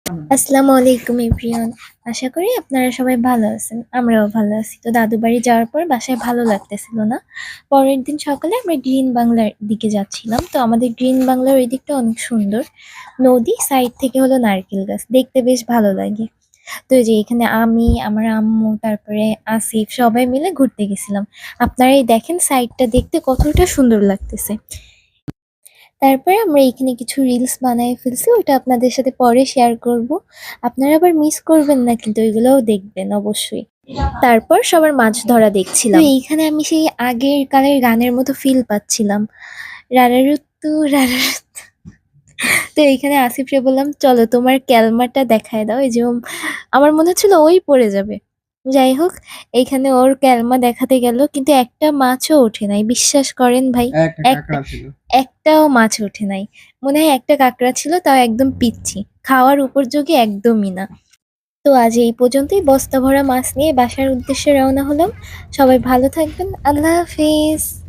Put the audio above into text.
আসসালামু আলাইকুম এভরিওয়ান। আশা করি আপনারা সবাই ভালো আছেন। আমরাও ভালো আছি। তো দাদু বাড়ি যাওয়ার পর বাসায় ভালো লাগতেছিল না। পরের দিন সকালে আমরা গ্রিন বাংলার দিকে যাচ্ছিলাম। তো আমাদের গ্রিন বাংলার ওই দিকটা অনেক সুন্দর। নদী, সাইড থেকে হলো নারকেল গাছ। দেখতে বেশ ভালো লাগে। তো এই যে এখানে আমি, আমার আম্মু, তারপরে আসিফ সবাই মিলে ঘুরতে গেছিলাম। আপনারা এই দেখেন সাইডটা দেখতে কতটা সুন্দর লাগতেছে। তারপরে আমরা এখানে কিছু রিলস বানায় ফেলছি, ওটা আপনাদের সাথে পরে শেয়ার করব। আপনারা আবার মিস করবেন না কিন্তু ওইগুলোও দেখবেন অবশ্যই। তারপর সবার মাছ ধরা দেখছিলাম। তো এইখানে আমি সেই আগের কালের গানের মতো ফিল পাচ্ছিলাম। রারারুতু রারারুতু। তো এইখানে আসিফরে বললাম চলো তোমার ক্যালমাটা দেখায় দাও, এই যে আমার মনে হচ্ছিল ওই পড়ে যাবে। যাই হোক, এইখানে ওর ক্যালমা দেখাতে গেল কিন্তু একটা মাছও ওঠে নাই, বিশ্বাস করেন ভাই। একটা একটা কাঁকড়া ছিল। একটাও মাছ ওঠে নাই। মনে হয় একটা কাঁকড়া ছিল, তাও একদম পিচ্ছি, খাওয়ার উপযোগী একদমই না। তো আজ এই পর্যন্তই, বস্তা ভরা মাছ নিয়ে বাসার উদ্দেশ্যে রওনা হলাম। সবাই ভালো থাকবেন, আল্লাহ হাফিজ।